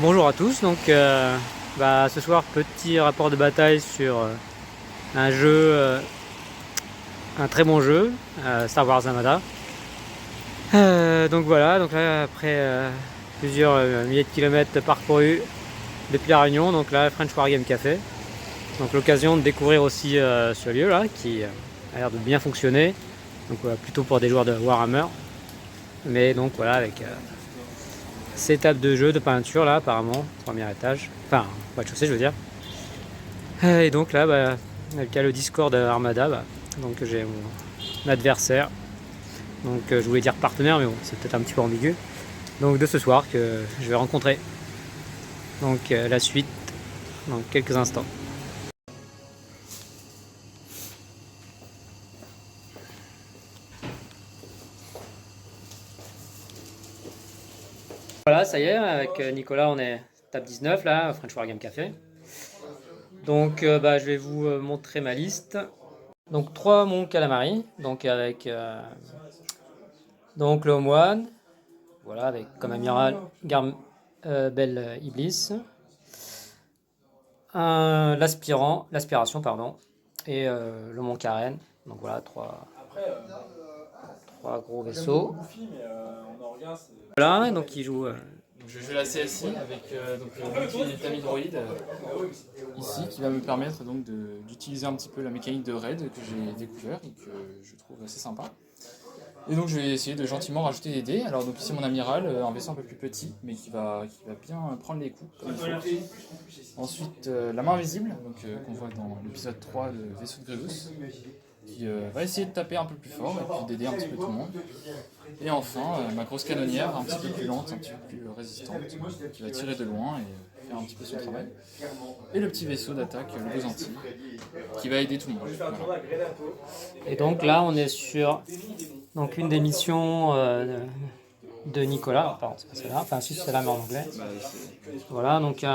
Bonjour à tous, donc ce soir petit rapport de bataille sur un jeu, un très bon jeu, Star Wars Armada. Donc voilà, donc là après plusieurs milliers de kilomètres parcourus depuis la Réunion, donc là French Wargame Café. Donc l'occasion de découvrir aussi ce lieu là qui a l'air de bien fonctionner. Donc plutôt pour des joueurs de Warhammer. Mais donc voilà avec ces tables de jeu de peinture là apparemment, premier étage, enfin rez-de-chaussée je veux dire. Et donc là avec le Discord Armada, donc j'ai mon adversaire, donc je voulais dire partenaire mais bon c'est peut-être un petit peu ambigu, donc de ce soir que je vais rencontrer. Donc la suite dans quelques instants. Voilà, ça y est, avec Nicolas on est table 19 là, French Wargame Café. Donc je vais vous montrer ma liste. Donc 3 mon calamari, donc avec donc le Home One, voilà, avec comme amiral Bel Iblis, l'aspiration pardon, et le Mont Karen. Donc voilà, trois gros vaisseaux. Voilà, donc il joue. Donc je joue la CSI avec le Tamid Droid ici qui va me permettre donc d'utiliser un petit peu la mécanique de raid que j'ai découvert et que je trouve assez sympa. Et donc je vais essayer de gentiment rajouter des dés. Alors donc ici mon amiral, un vaisseau un peu plus petit mais qui va bien prendre les coups comme il faut. Ensuite la main invisible, qu'on voit dans l'épisode 3 de Vaisseau de Grievous, qui va essayer de taper un peu plus fort et puis d'aider un petit peu tout le monde. Et enfin, ma grosse canonnière, un petit peu plus lente, un petit peu plus résistante, qui va tirer de loin et faire un petit peu son travail. Et le petit vaisseau d'attaque, le Byzantin, qui va aider tout le monde. Voilà. Et donc là, on est sur donc une des missions de Nicolas. Pardon, c'est pas celle-là. Enfin, si c'est celle-là, mais en anglais. Voilà, donc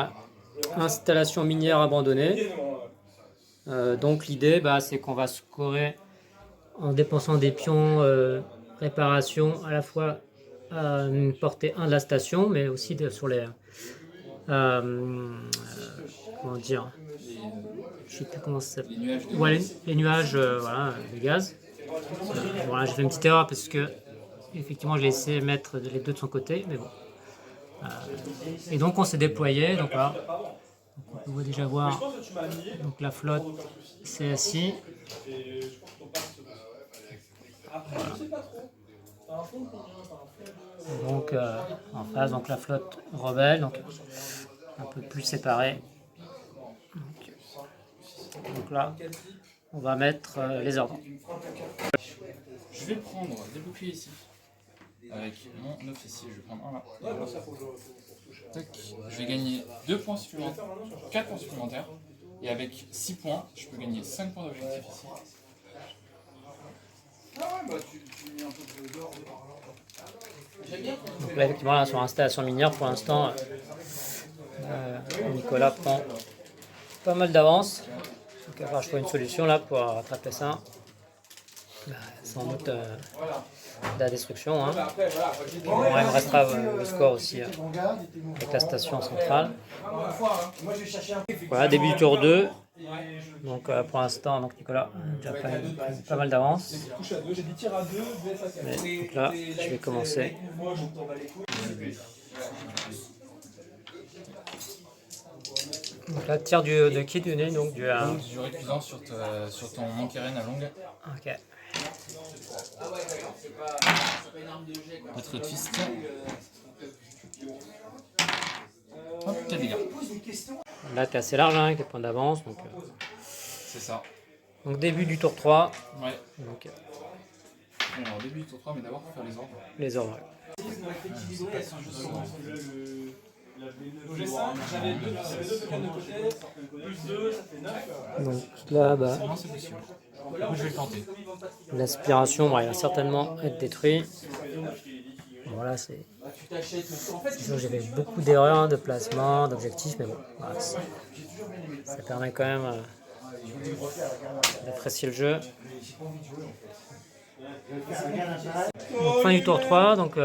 installation minière abandonnée. Donc l'idée, c'est qu'on va scorer en dépensant des pions réparation à la fois à une portée 1 de la station, mais aussi sur les comment dire, je sais plus comment ça s'appelle. Ouais, les nuages, voilà, de gaz. Voilà, j'ai fait une petite erreur parce que effectivement j'ai laissé mettre les deux de son côté, mais bon. Et donc on s'est déployé, donc voilà. Donc on peut déjà voir donc la flotte CSI. Donc en face, donc la flotte rebelle, donc un peu plus séparée. Donc là, on va mettre les ordres. Je vais prendre des boucliers ici, avec mon officier, je vais prendre un là. Voilà. Tac. Je vais gagner 2 points supplémentaires, 4 points supplémentaires, et avec 6 points, je peux gagner 5 points d'objectif ici. Donc là, effectivement, là, sur l'installation minière, pour l'instant, Nicolas prend pas mal d'avance. Donc, il va falloir que je trouve une solution là pour rattraper ça. Sans doute de la destruction. Hein. Bon, il me restera le score aussi avec la station centrale. Voilà, début du tour 2. Donc pour l'instant, Nicolas a déjà pas mal d'avance. Donc là, je vais commencer. Donc là, tir de qui du nez, donc du récusant sur ton Monkeren à longue. Ok. Votre twist. Hop, 4 dégâts. Là, t'es assez large, hein, 4 points d'avance. Donc, c'est ça. Donc début du tour 3. Ouais. Donc, alors début du tour 3, mais d'abord pour faire les ordres. Les ordres. Donc là, c'est possible. Je vais le tenter. L'aspiration, il va certainement être détruit. Voilà, c'est. J'ai fait beaucoup d'erreurs de placement, d'objectifs, mais bon, voilà, ça permet quand même d'apprécier le jeu. Donc, fin du tour 3, donc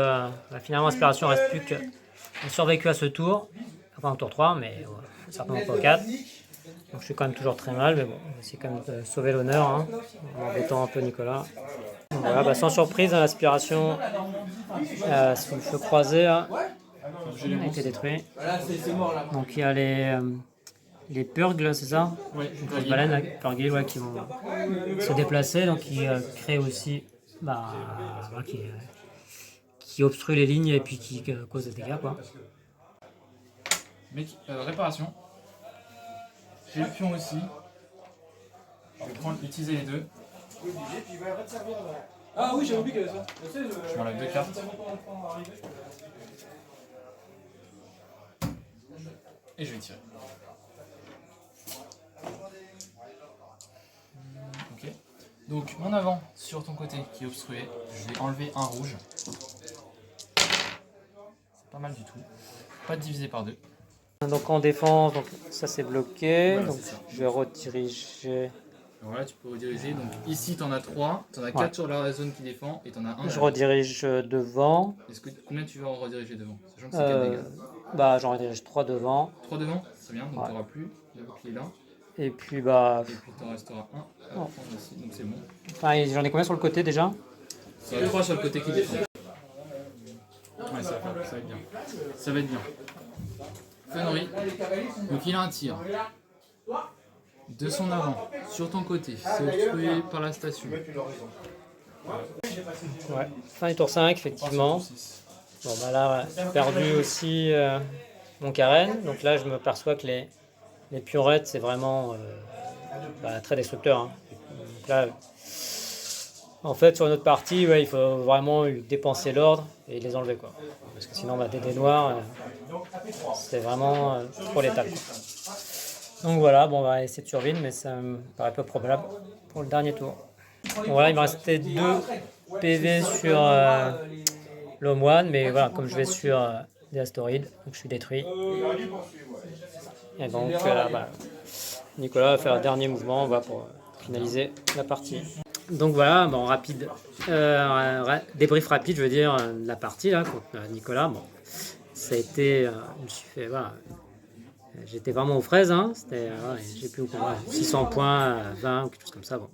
finalement, aspiration, il ne reste plus que J'ai survécu à ce tour, enfin au tour 3, mais certainement pas au 4. Donc je suis quand même toujours très mal, mais bon, c'est quand même de sauver l'honneur, hein, en embêtant un peu Nicolas. Donc voilà, bah, sans surprise, hein, l'aspiration sous le feu croisé là, a été détruit. Donc il y a les purgles, c'est ça? Oui, Les baleines, là, purgles, ouais, qui vont se déplacer, donc qui créent aussi, qui obstruent les lignes et puis qui causent des dégâts, quoi. Mec, réparation. J'ai le pion aussi. Je vais utiliser les deux. Ah oui, j'ai oublié qu'il y avait ça. Je m'enlève 2 cartes. Et je vais tirer. Ok. Donc mon avant sur ton côté qui est obstrué, je vais enlever un rouge. C'est pas mal du tout. Pas divisé par 2. Donc en défense, donc ça c'est bloqué, Voilà, donc c'est ça. je vais rediriger. Voilà, tu peux rediriger. Donc ici, tu en as 3. Tu en as 4 sur la zone qui défend et tu en as un. Je redirige devant. Combien tu veux en rediriger devant? Sachant que c'est 4 dégâts. Bah j'en redirige 3 devant. 3 devant, très bien. Donc Ouais. tu n'auras plus le bouclier là. Et puis bah. Et puis tu en resteras un à Oh. prendre ici. Donc c'est bon. Enfin, j'en ai combien sur le côté déjà? Tu as 3 sur le côté qui défend. Ouais, ça va être bien. Ça va être bien. Fenry. Donc il a un tir. De son avant, sur ton côté, c'est obstrué par la station. Ouais. Fin du tour 5, effectivement. Bon bah là, j'ai perdu aussi mon carène. Donc là, je me perçois que les piorettes, c'est vraiment très destructeur, hein. Donc là, en fait, sur une autre partie, ouais, il faut vraiment dépenser l'ordre et les enlever, quoi. Parce que sinon, des dés noirs, c'est vraiment trop létal, quoi. Donc voilà, bon, on va essayer de survivre, mais ça me paraît peu probable pour le dernier tour. Bon, voilà, il me restait 2 PV sur l'Home One, mais voilà, comme je vais sur des astéroïdes, donc je suis détruit. Et donc Nicolas va faire le dernier mouvement pour finaliser la partie. Donc voilà, bon, rapide, débrief rapide, je veux dire, de la partie là contre Nicolas. Bon, ça a été, je me suis fait, voilà, j'étais vraiment aux fraises, hein. C'était, j'ai plus 600 points, 20 ou quelque chose comme ça. Bon.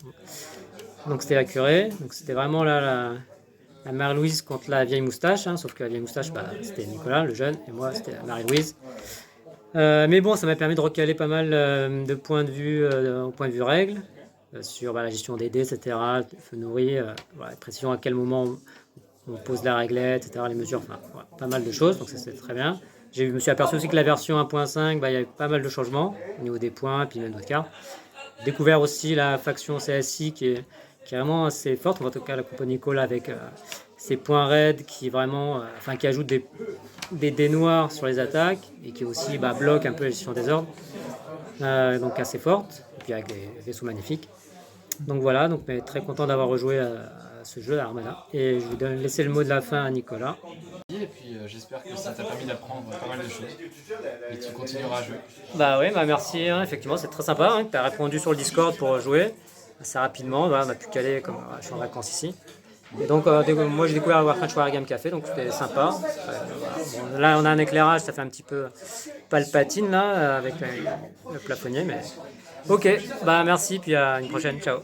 Donc c'était la curée, donc c'était vraiment là la Marie-Louise contre la vieille moustache, hein, sauf que la vieille moustache, c'était Nicolas, le jeune, et moi c'était Marie-Louise. Mais bon, ça m'a permis de recaler pas mal de points de vue au point de vue règles, sur la gestion des dés, etc., feu nourri, précision à quel moment on pose la réglette, etc., les mesures, pas mal de choses, donc ça c'est très bien. Je me suis aperçu aussi que la version 1.5, il y avait pas mal de changements au niveau des points, puis même d'autres cartes. Découvert aussi la faction CSI qui est vraiment assez forte, en tout cas la compagnie Cola avec ses points raids qui vraiment, qui ajoutent des dés noirs sur les attaques et qui aussi bloque un peu la gestion des ordres, donc assez forte, et puis avec des vaisseaux magnifiques. Donc voilà, donc mais très content d'avoir rejoué à ce jeu, à Armada, et je vais laisser le mot de la fin à Nicolas. Et puis j'espère que ça t'a permis d'apprendre pas mal de choses et tu continueras à jouer. Oui, merci, hein, effectivement c'est très sympa, hein, que tu as répondu sur le Discord pour jouer assez rapidement, on a pu caler comme je suis en vacances ici. Et donc moi j'ai découvert Warcraft Wargame Café, donc c'était sympa. Bon, là on a un éclairage, ça fait un petit peu palpatine là avec le plafonnier, mais ok, merci, puis à une prochaine, ciao.